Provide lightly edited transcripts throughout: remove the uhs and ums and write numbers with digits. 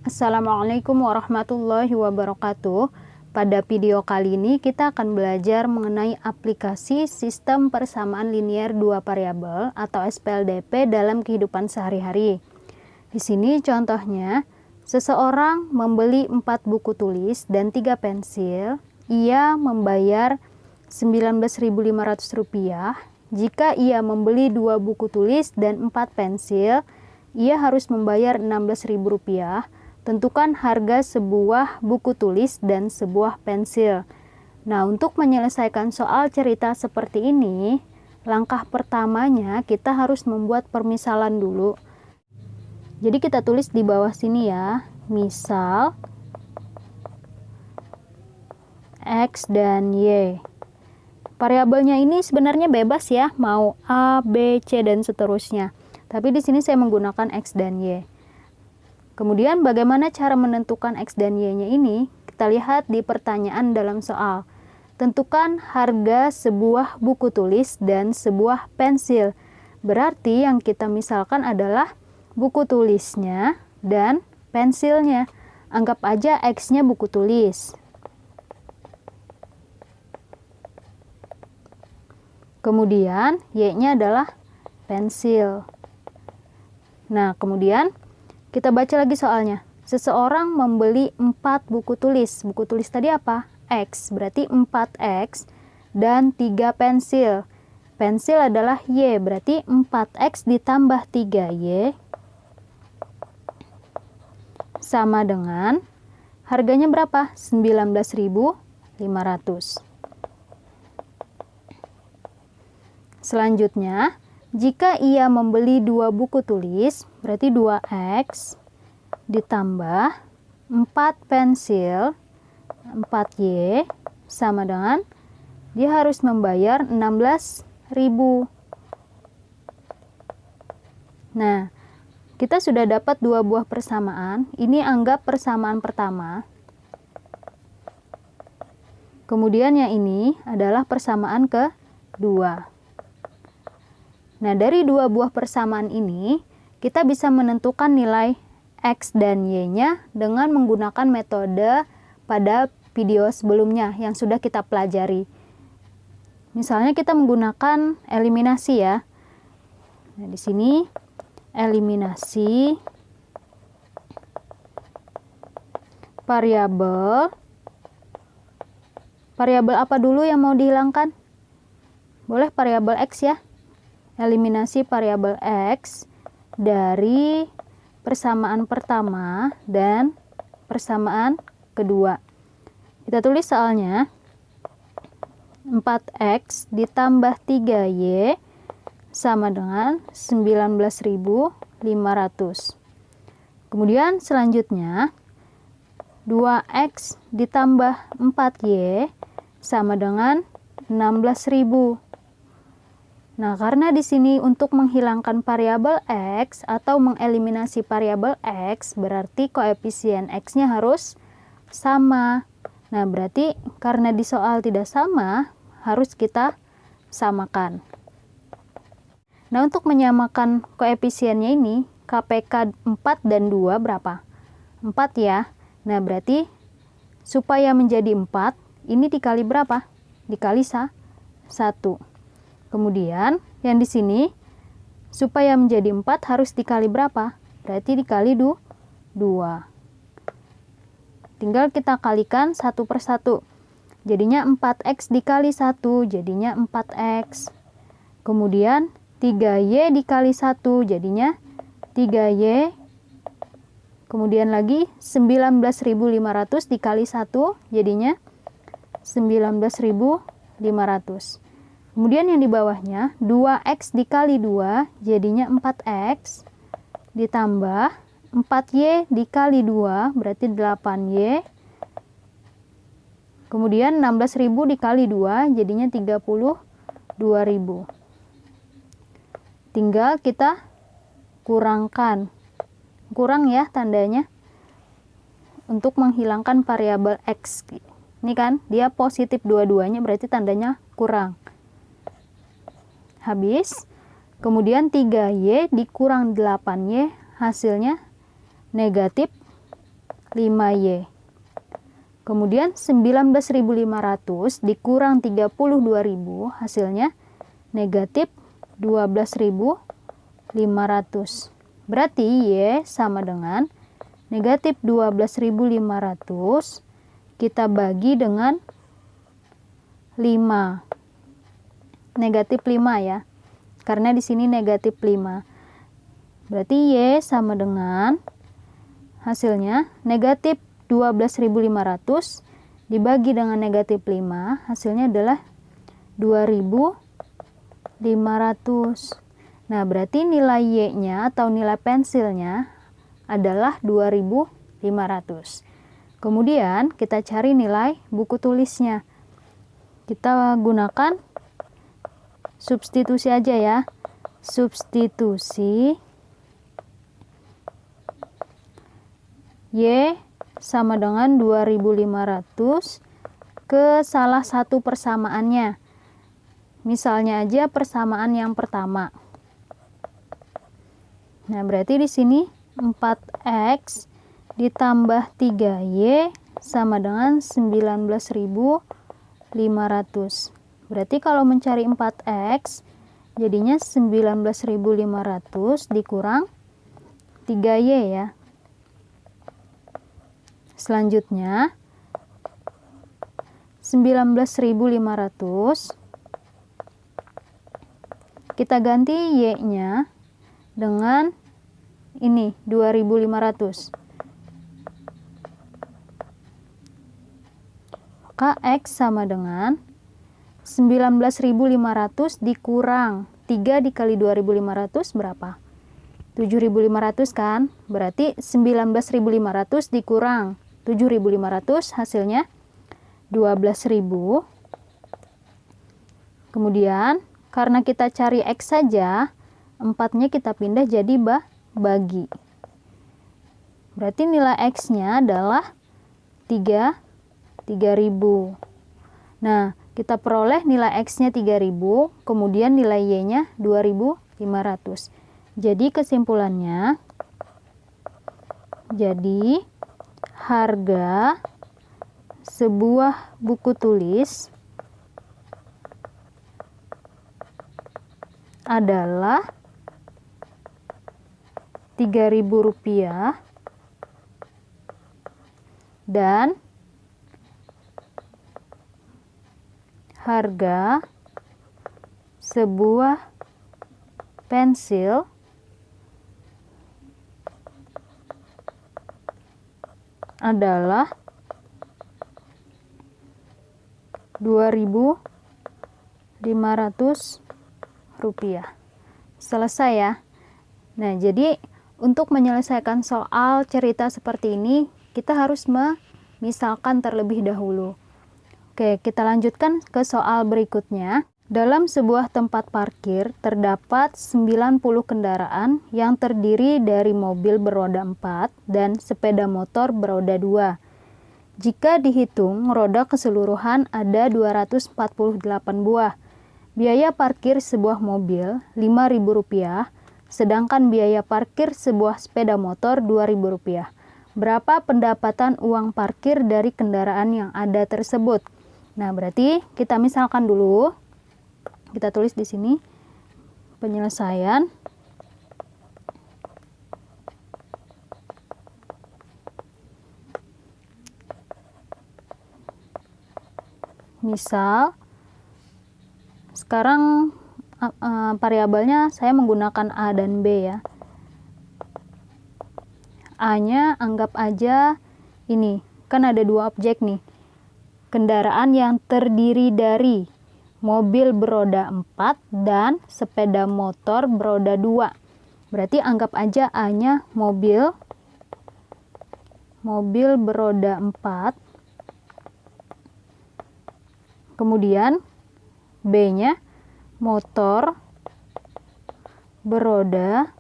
Assalamualaikum warahmatullahi wabarakatuh. Pada video kali ini kita akan belajar mengenai aplikasi sistem persamaan linear dua variabel atau SPLDP dalam kehidupan sehari-hari. Di sini contohnya, seseorang membeli 4 buku tulis dan 3 pensil. Ia membayar Rp19.500. Jika ia membeli 2 buku tulis dan 4 pensil, ia harus membayar Rp16.000. Tentukan harga sebuah buku tulis dan sebuah pensil. Nah, untuk menyelesaikan soal cerita seperti ini, langkah pertamanya kita harus membuat permisalan dulu. Jadi kita tulis di bawah sini ya, misal X dan Y. Variabelnya ini sebenarnya bebas ya, mau A, B, C, dan seterusnya. Tapi di sini saya menggunakan X dan Y. Kemudian bagaimana cara menentukan X dan Y-nya ini? Kita lihat di pertanyaan dalam soal. Tentukan harga sebuah buku tulis dan sebuah pensil. Berarti yang kita misalkan adalah buku tulisnya dan pensilnya. Anggap aja X-nya buku tulis. Kemudian Y-nya adalah pensil. Nah, kemudian kita baca lagi soalnya. Seseorang membeli 4 buku tulis. Buku tulis tadi apa? X. Berarti 4X dan 3 pensil. Pensil adalah Y. Berarti 4X ditambah 3Y sama dengan harganya berapa? Rp19.500. Selanjutnya, jika ia membeli 2 buku tulis, berarti 2X ditambah 4 pensil, 4Y, sama dengan dia harus membayar Rp16.000. Nah, kita sudah dapat 2 buah persamaan. Ini anggap persamaan pertama. Kemudian yang ini adalah persamaan kedua. Nah, dari 2 buah persamaan ini, kita bisa menentukan nilai X dan Y-nya dengan menggunakan metode pada video sebelumnya yang sudah kita pelajari. Misalnya kita menggunakan eliminasi ya. Nah, di sini eliminasi variabel. Variabel apa dulu yang mau dihilangkan? Boleh variabel X ya. Eliminasi variabel X dari persamaan pertama dan persamaan kedua. Kita tulis soalnya 4X ditambah 3Y sama dengan 19.500. Kemudian selanjutnya 2X ditambah 4Y sama dengan 16.000. Nah, karena di sini untuk menghilangkan variabel X atau mengeliminasi variabel X, berarti koefisien X-nya harus sama. Nah, berarti karena di soal tidak sama, harus kita samakan. Nah, untuk menyamakan koefisiennya ini, KPK 4 dan 2 berapa? 4 ya. Nah, berarti supaya menjadi 4, ini dikali berapa? Dikali 1. Kemudian yang di sini supaya menjadi 4 harus dikali berapa? Berarti dikali 2. Tinggal kita kalikan 1 per 1. Jadinya 4X dikali 1, jadinya 4X. Kemudian 3Y dikali 1, jadinya 3Y. Kemudian lagi 19.500 dikali 1, jadinya 19.500. Kemudian yang di bawahnya 2X dikali 2 jadinya 4X ditambah 4Y dikali 2 berarti 8Y. Kemudian 16.000 dikali 2 jadinya 32.000. Tinggal kita kurangkan. Kurang ya tandanya untuk menghilangkan variabel X. Ini kan dia positif dua-duanya berarti tandanya kurang. Habis, kemudian 3Y dikurang 8Y hasilnya negatif 5Y. Kemudian 19.500 dikurang 32.000 hasilnya negatif 12.500. Berarti Y sama dengan negatif 12.500 kita bagi dengan 5. Negatif 5 ya. Karena di sini negatif 5. Berarti Y sama dengan hasilnya negatif 12.500 dibagi dengan negatif 5, hasilnya adalah 2.500. Nah, berarti nilai Y-nya atau nilai pensilnya adalah 2.500. Kemudian kita cari nilai buku tulisnya. Kita gunakan substitusi aja ya. Substitusi Y sama dengan 2.500 ke salah satu persamaannya. Misalnya aja persamaan yang pertama. Nah, berarti di sini 4X ditambah 3Y sama dengan 19.500. Berarti kalau mencari 4X, jadinya 19.500 dikurang 3Y ya. Selanjutnya, 19.500 kita ganti Y-nya dengan ini 2.500. Maka X sama dengan 19.500 dikurang 3 dikali 2.500 berapa? 7.500 kan? Berarti 19.500 dikurang 7.500 hasilnya 12.000. Kemudian karena kita cari X saja, 4-nya kita pindah jadi bagi. Berarti nilai X-nya adalah 3.000. Nah, kita peroleh nilai X-nya 3.000, kemudian nilai Y-nya 2.500. Jadi kesimpulannya, jadi harga sebuah buku tulis adalah Rp3.000 dan harga sebuah pensil adalah Rp2.500. Selesai ya. Nah, jadi untuk menyelesaikan soal cerita seperti ini, kita harus memisalkan terlebih dahulu. Oke, kita lanjutkan ke soal berikutnya. Dalam sebuah tempat parkir terdapat 90 kendaraan yang terdiri dari mobil beroda 4 dan sepeda motor beroda 2. Jika dihitung, roda keseluruhan ada 248 buah. Biaya parkir sebuah mobil Rp5.000, sedangkan biaya parkir sebuah sepeda motor Rp2.000. Berapa pendapatan uang parkir dari kendaraan yang ada tersebut? Nah, berarti kita misalkan dulu. Kita tulis di sini penyelesaian. Misal sekarang variabelnya saya menggunakan A dan B ya. A-nya anggap aja ini, kan ada dua objek nih. Kendaraan yang terdiri dari mobil beroda 4 dan sepeda motor beroda 2. Berarti anggap aja A-nya mobil beroda 4. Kemudian B-nya motor beroda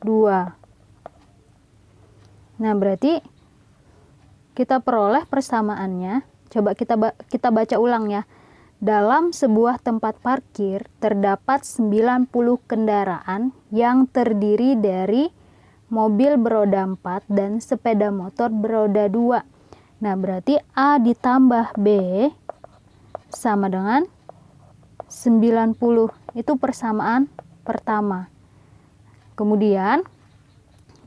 2. Nah, berarti kita peroleh persamaannya. Coba kita baca ulang ya. Dalam sebuah tempat parkir terdapat 90 kendaraan yang terdiri dari mobil beroda 4 dan sepeda motor beroda 2. Nah, berarti A ditambah B sama dengan 90. Itu persamaan pertama. Kemudian,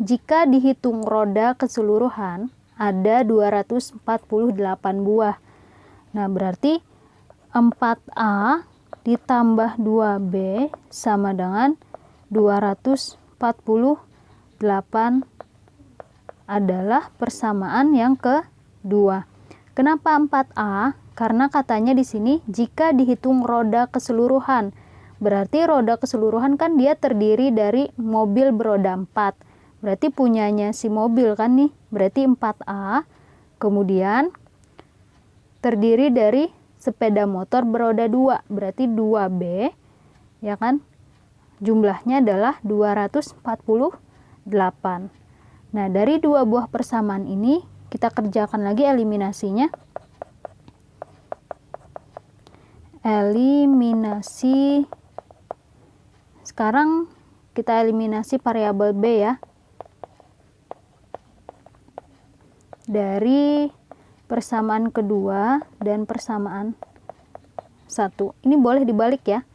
jika dihitung roda keseluruhan, ada 248 buah. Nah, berarti 4A ditambah 2B sama dengan 248 adalah persamaan yang kedua. Kenapa 4A? Karena katanya di sini jika dihitung roda keseluruhan. Berarti roda keseluruhan kan dia terdiri dari mobil beroda 4. Berarti punyanya si mobil kan nih. Berarti 4A. Kemudian terdiri dari sepeda motor beroda 2. Berarti 2B. Ya kan? Jumlahnya adalah 248. Nah, dari dua buah persamaan ini kita kerjakan lagi eliminasinya. Eliminasi. Sekarang kita eliminasi variabel B ya. Dari persamaan kedua dan persamaan 1. Ini boleh dibalik ya.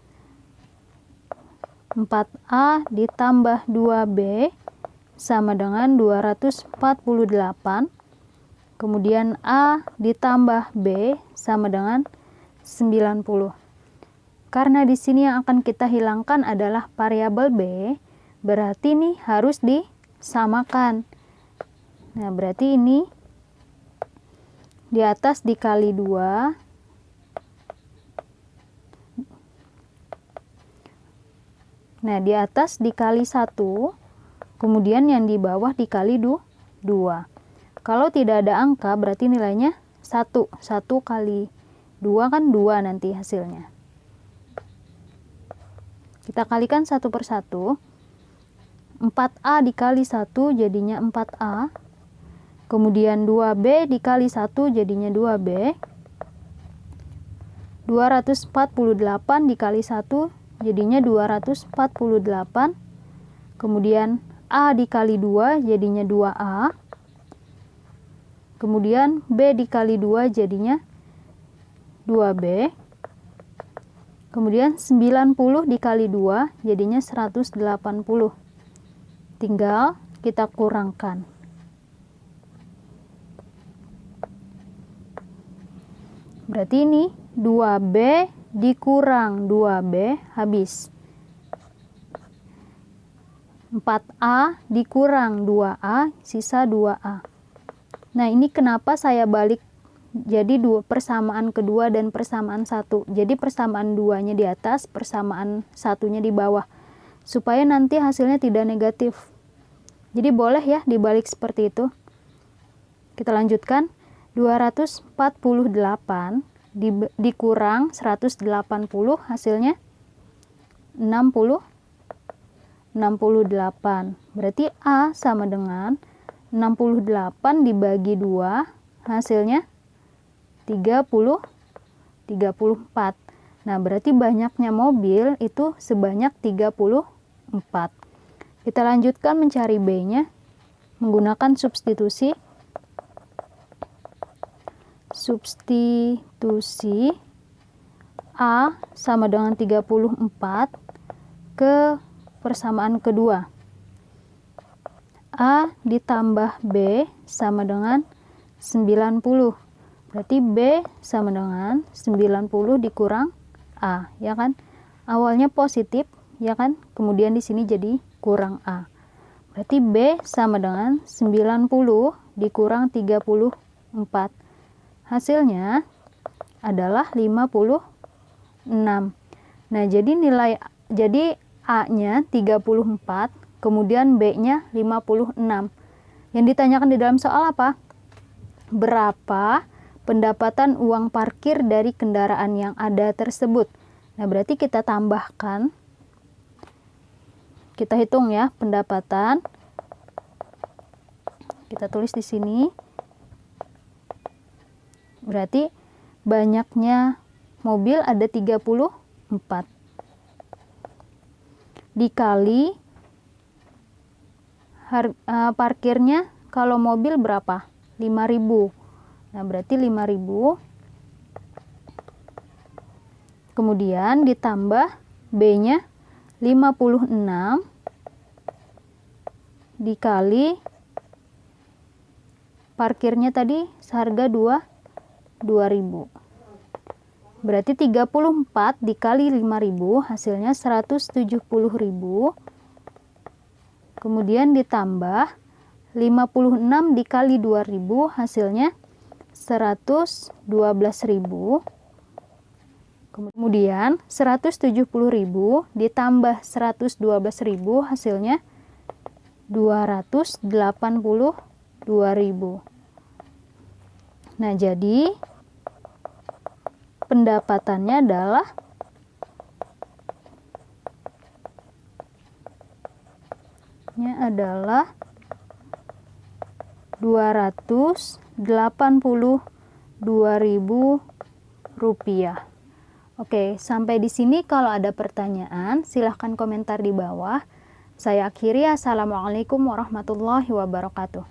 4A ditambah 2B sama dengan 248. Kemudian A ditambah B sama dengan 90. Karena di sini yang akan kita hilangkan adalah variabel B, berarti ini harus disamakan. Nah, berarti ini di atas dikali 2. Nah, di atas dikali 1, kemudian yang di bawah dikali 2. Kalau tidak ada angka, berarti nilainya 1. 1 kali 2 kan 2 nanti hasilnya. Kita kalikan satu per satu. 4A dikali 1 jadinya 4A. Kemudian 2B dikali 1 jadinya 2B. 248 dikali 1 jadinya 248. Kemudian A dikali 2 jadinya 2A. Kemudian B dikali 2 jadinya 2B. Kemudian 90 dikali 2 jadinya 180. Tinggal kita kurangkan. Berarti ini 2B dikurang 2B habis. 4A dikurang 2A sisa 2A. Nah, ini kenapa saya balik jadi persamaan kedua dan persamaan 1. Jadi persamaan 2-nya di atas, persamaan 1-nya di bawah. Supaya nanti hasilnya tidak negatif. Jadi boleh ya dibalik seperti itu. Kita lanjutkan. 248 dikurang 180 hasilnya 68. Berarti A sama dengan 68 dibagi 2 hasilnya 34. Nah, berarti banyaknya mobil itu sebanyak 34. Kita lanjutkan mencari B-nya menggunakan substitusi. Substitusi A sama dengan 34 ke persamaan kedua. A ditambah B sama dengan 90. Berarti B sama dengan 90 dikurang A, ya kan? Awalnya positif, ya kan? Kemudian di sini jadi kurang A. Berarti B sama dengan 90 dikurang 34. Hasilnya adalah 56. Nah, jadi A-nya 34, kemudian B-nya 56. Yang ditanyakan di dalam soal apa? Berapa pendapatan uang parkir dari kendaraan yang ada tersebut? Nah, berarti kita tambahkan. Kita hitung ya pendapatan. Kita tulis di sini. Berarti banyaknya mobil ada 34. Dikali parkirnya kalau mobil berapa? 5.000. Nah, berarti 5.000. Kemudian ditambah B-nya 56 dikali parkirnya tadi seharga 2.000. Berarti 34 dikali 5.000 hasilnya 170.000. Kemudian ditambah 56 dikali 2.000 hasilnya 112.000. Kemudian 170.000 ditambah 112.000 hasilnya 282.000. Nah, jadi pendapatannya adalah Rp282.000. Oke, sampai di sini kalau ada pertanyaan silahkan komentar di bawah. Saya akhiri, assalamualaikum warahmatullahi wabarakatuh.